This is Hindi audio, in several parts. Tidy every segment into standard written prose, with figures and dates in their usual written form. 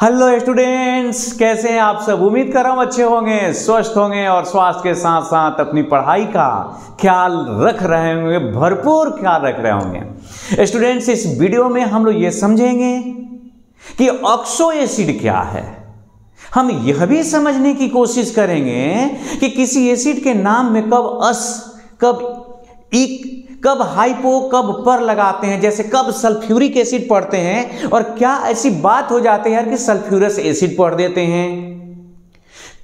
हेलो स्टूडेंट्स, कैसे हैं आप सब। उम्मीद कर रहा हूं अच्छे होंगे, स्वस्थ होंगे और स्वास्थ्य के साथ साथ अपनी पढ़ाई का ख्याल रख रहे होंगे, भरपूर ख्याल रख रहे होंगे। स्टूडेंट्स, इस वीडियो में हम लोग ये समझेंगे कि ऑक्सो एसिड क्या है। हम यह भी समझने की कोशिश करेंगे कि किसी एसिड के नाम में कब अस, कब इक, कब हाइपो, कब पर लगाते हैं। जैसे कब सल्फ्यूरिक एसिड पढ़ते हैं और क्या ऐसी बात हो जाती है यार कि सल्फ्यूरस एसिड पढ़ देते हैं,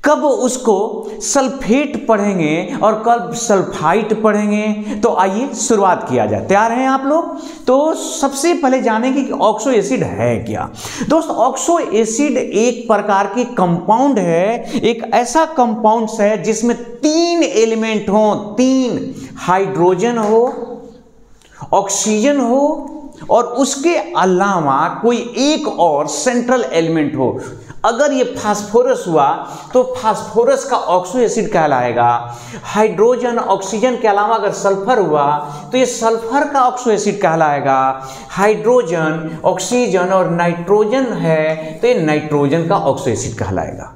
कब उसको सल्फेट पढ़ेंगे और कब सल्फाइट पढ़ेंगे। तो आइए शुरुआत किया जाए। तैयार हैं आप लोग? तो सबसे पहले जानेंगे कि ऑक्सो एसिड है क्या। दोस्त, ऑक्सो एसिड एक प्रकार की कंपाउंड है, एक ऐसा कंपाउंड है जिसमें 3 एलिमेंट हो, 3 हाइड्रोजन हो, ऑक्सीजन हो और उसके अलावा कोई एक और सेंट्रल एलिमेंट हो। अगर ये फास्फोरस हुआ तो फास्फोरस का ऑक्सो एसिड कहलाएगा। हाइड्रोजन ऑक्सीजन के अलावा अगर सल्फर हुआ तो ये सल्फर का ऑक्सो एसिड कहलाएगा। हाइड्रोजन, ऑक्सीजन और नाइट्रोजन है तो ये नाइट्रोजन का ऑक्सो एसिड कहलाएगा।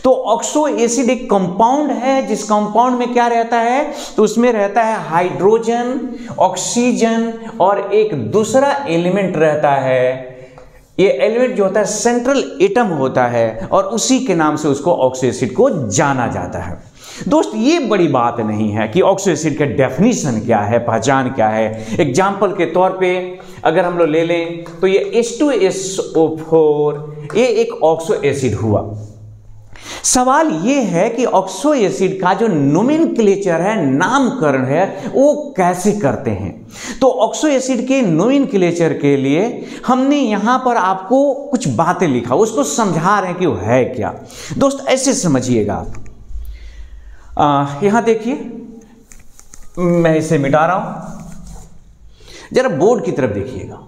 तो ऑक्सो एसिड एक कंपाउंड है जिस कंपाउंड में क्या रहता है, तो उसमें रहता है हाइड्रोजन, ऑक्सीजन और एक दूसरा एलिमेंट रहता है। ये एलिमेंट जो होता है सेंट्रल एटम होता है और उसी के नाम से उसको ऑक्सो एसिड को जाना जाता है। दोस्त, ये बड़ी बात नहीं है कि ऑक्सो एसिड का डेफिनेशन क्या है, पहचान क्या है। एग्जाम्पल के तौर पे अगर हम लोग ले लें तो ये H2SO4 ये एक ऑक्सो एसिड हुआ। सवाल ये है कि ऑक्सो एसिड का जो नोमेनक्लेचर है, नामकरण है, वो कैसे करते हैं। तो ऑक्सो एसिड के नोमेनक्लेचर के लिए हमने यहां पर आपको कुछ बातें लिखा, उसको समझा रहे हैं कि वो है क्या। दोस्त, ऐसे समझिएगा आप। यहां देखिए, मैं इसे मिटा रहा हूं, जरा बोर्ड की तरफ देखिएगा।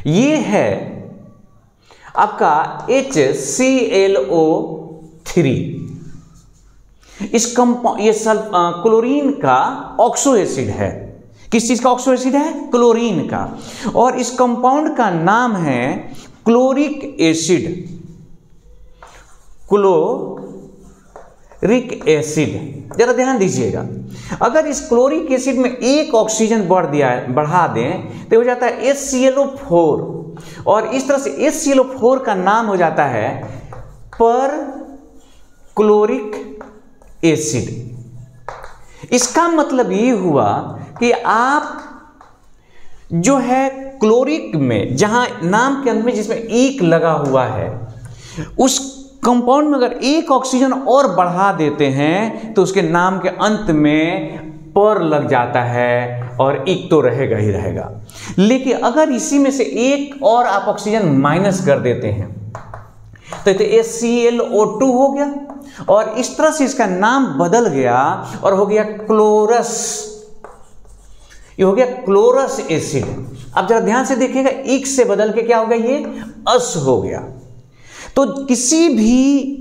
ये है आपका HClO3। इस कंपाउंड, ये क्लोरीन का ऑक्सो एसिड है। किस चीज का ऑक्सो एसिड है? क्लोरीन का। और इस कंपाउंड का नाम है क्लोरिक एसिड। क्लोरिक एसिड, जरा ध्यान दीजिएगा। अगर इस क्लोरिक एसिड में एक ऑक्सीजन बढ़ा दें तो हो जाता है HClO4 और इस तरह से HClO4 का नाम हो जाता है पर क्लोरिक एसिड। इसका मतलब ये हुआ कि आप जो है क्लोरिक में, जहां नाम के अंत में जिसमें एक लगा हुआ है, उस कंपाउंड में अगर एक ऑक्सीजन और बढ़ा देते हैं तो उसके नाम के अंत में पर लग जाता है और एक तो रहेगा ही रहेगा। लेकिन अगर इसी में से एक और आप ऑक्सीजन माइनस कर देते हैं तो HClO2 हो गया और इस तरह से इसका नाम बदल गया और हो गया क्लोरस। ये हो गया क्लोरस एसिड। अब जरा ध्यान से देखिएगा, एक से बदल के क्या हो गया, ये अस हो गया। तो किसी भी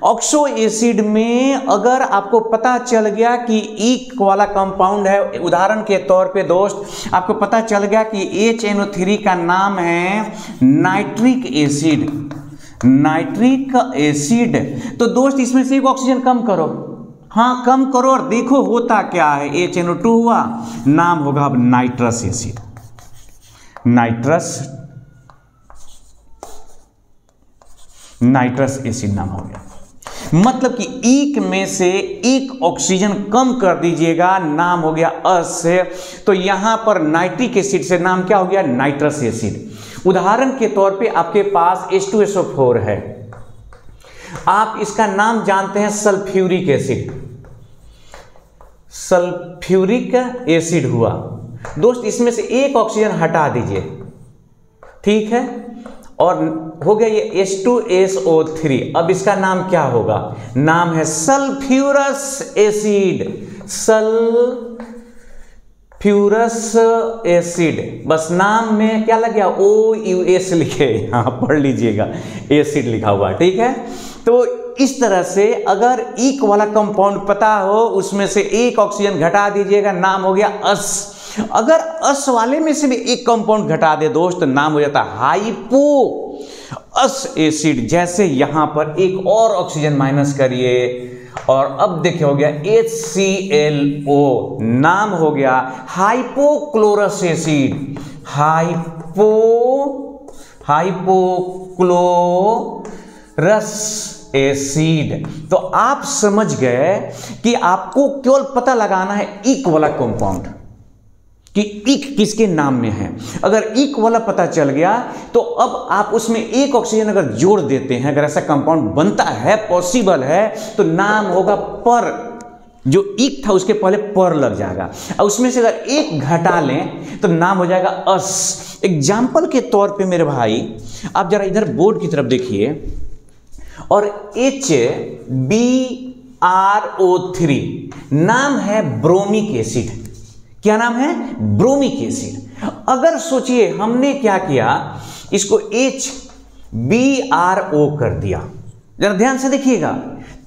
ऑक्सो एसिड में अगर आपको पता चल गया कि ईक वाला कंपाउंड है, उदाहरण के तौर पे दोस्त आपको पता चल गया कि HNO3 का नाम है नाइट्रिक एसिड, नाइट्रिक एसिड, तो दोस्त इसमें से एक ऑक्सीजन कम करो। हाँ, कम करो और देखो होता क्या है। HNO2 हुआ, नाम होगा अब नाइट्रस एसिड। नाइट्रस एसिड नाम हो गया। मतलब कि एक में से एक ऑक्सीजन कम कर दीजिएगा, नाम हो गया अस। तो यहां पर नाइट्रिक एसिड से नाम क्या हो गया, नाइट्रस एसिड। उदाहरण के तौर पे आपके पास H2SO4 है, आप इसका नाम जानते हैं सल्फ्यूरिक एसिड। सल्फ्यूरिक एसिड हुआ। दोस्त, इसमें से एक ऑक्सीजन हटा दीजिए, ठीक है, और हो गया ये H2SO3। अब इसका नाम क्या होगा, नाम है सल्फ्यूरस एसिड। सल्फ्यूरस एसिड, बस नाम में क्या लग गया, OUS लिखे, यहां पढ़ लीजिएगा, एसिड लिखा हुआ, ठीक है। तो इस तरह से अगर एक वाला कंपाउंड पता हो, उसमें से एक ऑक्सीजन घटा दीजिएगा, नाम हो गया अस। अगर अस वाले में से भी एक कंपाउंड घटा दे दोस्त, नाम हो जाता है हाइपो। अस एसिड, जैसे यहां पर एक और ऑक्सीजन माइनस करिए और अब देखिए हो गया HClO, नाम हो गया हाइपोक्लोरस एसिड, हाइपोक्लोरस एसिड। तो आप समझ गए कि आपको केवल पता लगाना है इक वाला कंपाउंड कि इक किसके नाम में है। अगर इक वाला पता चल गया तो अब आप उसमें एक ऑक्सीजन अगर जोड़ देते हैं, अगर ऐसा कंपाउंड बनता है, पॉसिबल है, तो नाम होगा पर। जो इक था उसके पहले पर लग जाएगा और उसमें से अगर एक घटा लें तो नाम हो जाएगा अस। एग्जाम्पल के तौर पे मेरे भाई आप जरा इधर बोर्ड की तरफ देखिए और HBrO3 नाम है ब्रोमिक एसिड। क्या नाम है? Bromic acid. अगर सोचिए हमने क्या किया, इसको HBrO कर दिया, जरा ध्यान से देखिएगा,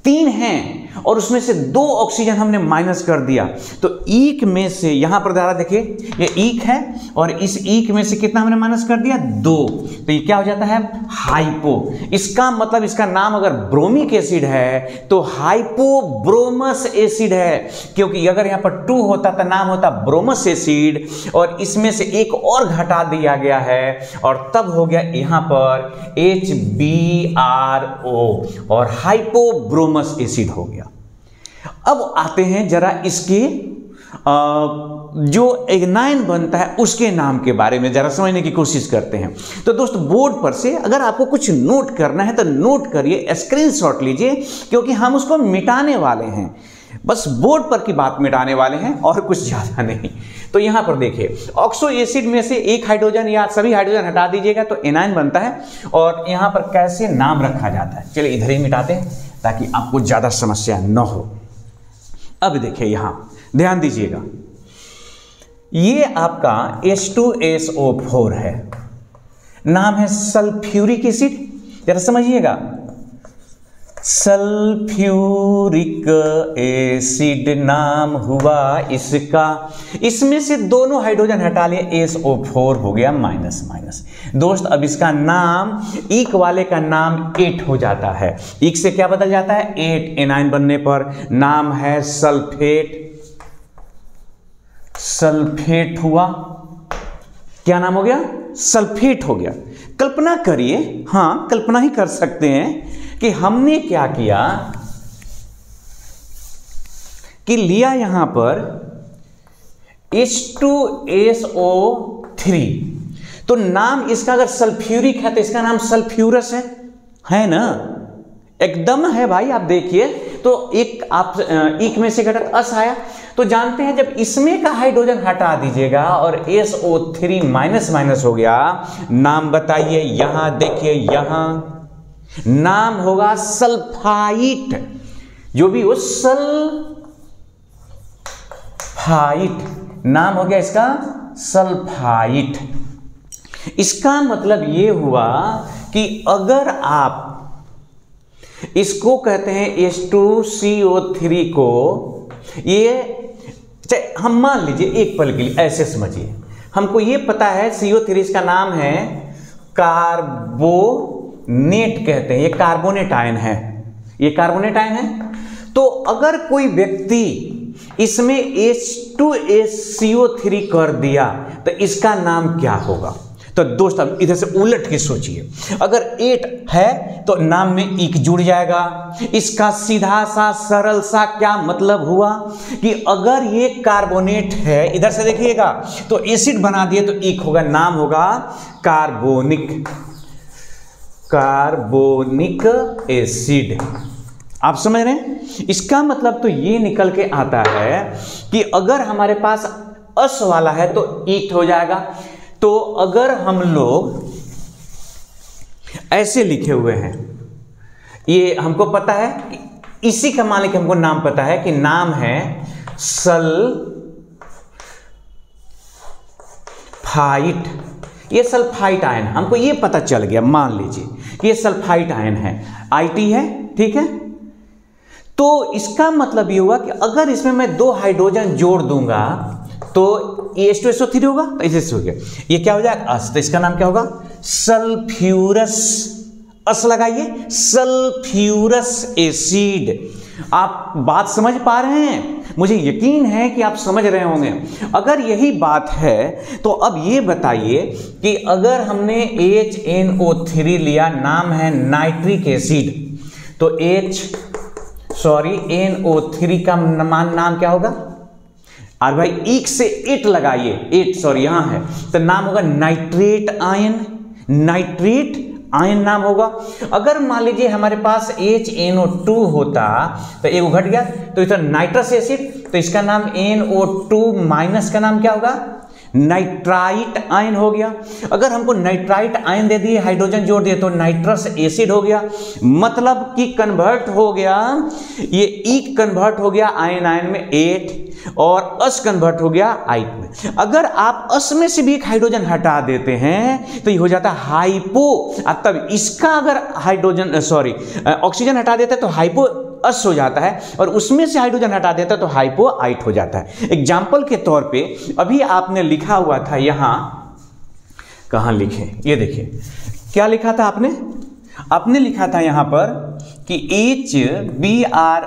3 हैं और उसमें से 2 ऑक्सीजन हमने माइनस कर दिया, तो ईक में से यहां पर द्वारा देखिए ये ईक है और इस ईक में से कितना हमने माइनस कर दिया? 2, तो ये क्या हो जाता है? हाइपो। इसका मतलब इसका नाम अगर ब्रोमिक एसिड है तो हाइपोब्रोमस एसिड है, क्योंकि अगर यहां पर 2 होता तो नाम होता ब्रोमस एसिड और इसमें से एक और घटा दिया गया है और तब हो गया यहां पर HBrO और हाइपोब्रोमस एसिड हो गया। अब आते हैं जरा इसके जो एनायन बनता है उसके नाम के बारे में जरा समझने की कोशिश करते हैं। तो दोस्त बोर्ड पर से अगर आपको कुछ नोट करना है तो नोट करिए, स्क्रीनशॉट लीजिए, क्योंकि हम उसको मिटाने वाले हैं, बस बोर्ड पर की बात मिटाने वाले हैं और कुछ ज़्यादा नहीं। तो यहाँ पर देखिए ऑक्सो एसिड में से एक हाइड्रोजन या सभी हाइड्रोजन हटा दीजिएगा तो एनायन बनता है और यहाँ पर कैसे नाम रखा जाता है, चलिए इधर ही मिटाते हैं ताकि आपको ज़्यादा समस्या न हो। अब देखिए यहाँ ध्यान दीजिएगा, ये आपका H2SO4 है, नाम है सल्फ्यूरिक एसिड। जरा समझिएगा, सल्फ्यूरिक एसिड नाम हुआ इसका। इसमें से दोनों हाइड्रोजन हटा लिए, SO4 हो गया माइनस माइनस। दोस्त अब इसका नाम इक वाले का नाम 8 हो जाता है। इक से क्या बदल जाता है? 8। एनायन बनने पर नाम है सल्फेट। सल्फेट हुआ, क्या नाम हो गया? सल्फेट हो गया। कल्पना करिए, हाँ कल्पना ही कर सकते हैं कि हमने क्या किया कि लिया यहां पर H2SO3, तो नाम इसका अगर सल्फ्यूरिक है तो इसका नाम सल्फ्यूरस है ना? एकदम है भाई। आप देखिए तो एक आप एक में से घटक अस आया, तो जानते हैं जब इसमें का हाइड्रोजन हटा दीजिएगा और SO3 माइनस माइनस हो गया, नाम बताइए, यहां देखिए, यहां नाम होगा सल्फाइट। जो भी हो सल्फाइट नाम हो गया इसका सल्फाइट। इसका मतलब ये हुआ कि अगर आप इसको कहते हैं H2CO3 को, ये हम मान लीजिए एक पल के लिए ऐसे समझिए, हमको ये पता है CO3 इसका नाम है कार्बोनेट कहते हैं, ये कार्बोनेट आयन है, ये कार्बोनेट आयन है। तो अगर कोई व्यक्ति इसमें H2SCO3 कर दिया तो इसका नाम क्या होगा? तो दोस्त अब इधर से उलट के सोचिए, अगर 8 है तो नाम में इक जुड़ जाएगा। इसका सीधा सा सरल सा क्या मतलब हुआ कि अगर ये कार्बोनेट है, इधर से देखिएगा तो एसिड बना दिए तो इक होगा, नाम होगा कार्बोनिक, कार्बोनिक एसिड। आप समझ रहे हैं? इसका मतलब तो ये निकल के आता है कि अगर हमारे पास अस वाला है तो ईट हो जाएगा। तो अगर हम लोग ऐसे लिखे हुए हैं, ये हमको पता है कि इसी का मान लीजिए हमको नाम पता है कि नाम है सल्फाइट, ये सल्फाइट आयन, हमको ये पता चल गया, मान लीजिए कि ये सल्फाइट आयन है, IT है, ठीक है। तो इसका मतलब ये हुआ कि अगर इसमें मैं 2 हाइड्रोजन जोड़ दूंगा तो ये H2SO3 होगा, तो इसे हो गया, ये क्या हो जाएगा? अस, तो इसका नाम क्या होगा? सल्फ्यूरस, अस लगाइए, सल्फ्यूरस एसिड। आप बात समझ पा रहे हैं? मुझे यकीन है कि आप समझ रहे होंगे। अगर यही बात है तो अब ये बताइए कि अगर हमने HNO3 लिया, नाम है नाइट्रिक एसिड, तो NO3 का नाम क्या होगा? और भाई ईक से इट लगाइए, यहां है, तो नाम होगा नाइट्रेट आयन, नाइट्रेट आयन नाम होगा। अगर मान लीजिए हमारे पास HNO2 होता तो एक घट गया, तो इधर नाइट्रस एसिड, तो इसका नाम NO2 माइनस का नाम क्या होगा? नाइट्राइट आयन हो गया। अगर हमको नाइट्राइट आयन दे दिए, हाइड्रोजन जोड़ दिए, तो नाइट्रस एसिड हो गया। मतलब कि कन्वर्ट हो गया, ये ईक कन्वर्ट हो गया आयन आयन में 8 और अस कन्वर्ट हो गया आइट में। अगर आप अस में से भी एक हाइड्रोजन हटा देते हैं तो ये हो जाता है हाइपो। तब इसका अगर ऑक्सीजन हटा देते हैं तो हाइपो अस हो जाता है, और उसमें से हाइड्रोजन हटा देता है तो हाइपो आइट हो जाता है। एग्जाम्पल के तौर पे अभी आपने लिखा हुआ था, यहां कहां लिखे, ये देखिए क्या लिखा था आपने लिखा था यहां पर कि HBr,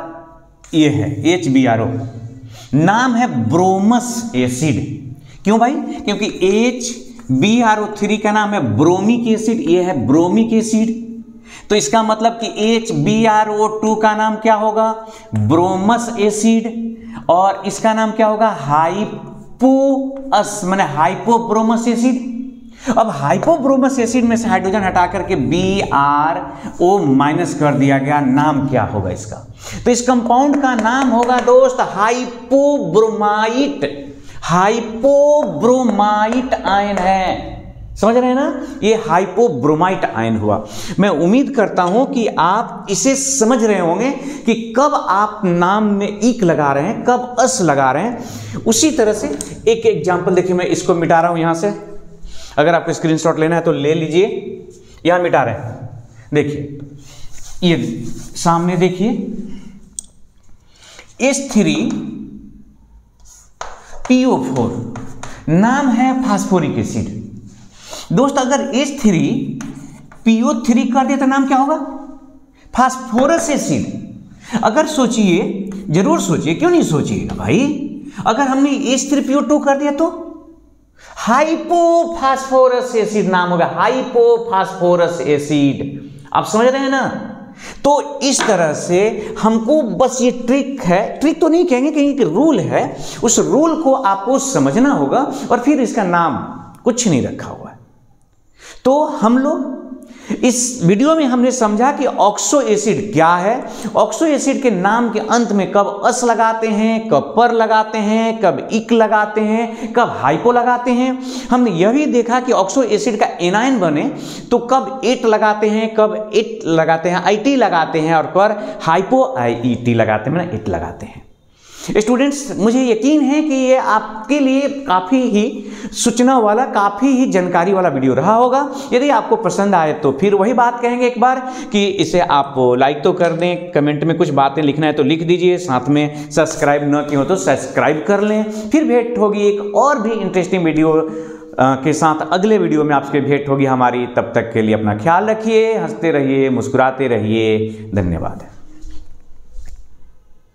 ये है HBRO, नाम है ब्रोमस एसिड। क्यों भाई? क्योंकि HBRO3 का नाम है ब्रोमिक एसिड, ये है ब्रोमिक एसिड, तो इसका मतलब कि HBRO2 का नाम क्या होगा? ब्रोमस एसिड, और इसका नाम क्या होगा? हाइपोअस, माने हाइपोब्रोमस एसिड। अब हाइपोब्रोमस एसिड में से हाइड्रोजन हटा करके BRO माइनस कर दिया गया, नाम क्या होगा इसका? तो इस कंपाउंड का नाम होगा दोस्त हाइपोब्रोमाइट, हाइपोब्रोमाइट आयन है। समझ रहे हैं ना? ये हाइपोब्रोमाइट आयन हुआ। मैं उम्मीद करता हूं कि आप इसे समझ रहे होंगे कि कब आप नाम में ईक लगा रहे हैं, कब अस लगा रहे हैं। उसी तरह से एक एग्जांपल देखिए, मैं इसको मिटा रहा हूं यहां से, अगर आपको स्क्रीनशॉट लेना है तो ले लीजिए। यहां मिटा रहे हैं, देखिए ये सामने देखिए, H3PO4 नाम है फास्फोरिक एसिड। दोस्त अगर H3PO3 कर दिया तो नाम क्या होगा? Phosphorus acid. अगर सोचिए, जरूर सोचिए, क्यों नहीं सोचिएगा भाई, अगर हमने H3PO2 कर दिया तो हाइपोफास्फोरस एसिड नाम होगा, हाइपोफास्फोरस एसिड। आप समझ रहे हैं ना? तो इस तरह से हमको बस ये ट्रिक है, ट्रिक तो नहीं कहेंगे, कहीं रूल है, उस रूल को आपको समझना होगा, और फिर इसका नाम कुछ नहीं रखा हुआ है। तो हम लोग इस वीडियो में हमने समझा कि ऑक्सो एसिड क्या है, ऑक्सो एसिड के नाम के अंत में कब अस लगाते हैं, कब पर लगाते हैं, कब इक लगाते हैं, कब हाइपो लगाते हैं। हमने यह भी देखा कि ऑक्सो एसिड का एनायन बने तो कब एट लगाते हैं, कब एट लगाते हैं, आईटी लगाते हैं, और कब हाइपो आईईटी लगाते हैं, एट लगाते हैं। स्टूडेंट्स, मुझे यकीन है कि ये आपके लिए काफ़ी ही सूचना वाला, काफ़ी ही जानकारी वाला वीडियो रहा होगा। यदि आपको पसंद आए तो फिर वही बात कहेंगे एक बार कि इसे आप लाइक तो कर दें, कमेंट में कुछ बातें लिखना है तो लिख दीजिए, साथ में सब्सक्राइब न किए हो तो सब्सक्राइब कर लें। फिर भेंट होगी एक और भी इंटरेस्टिंग वीडियो के साथ, अगले वीडियो में आपसे भेंट होगी हमारी। तब तक के लिए अपना ख्याल रखिए, हंसते रहिए, मुस्कुराते रहिए। धन्यवाद।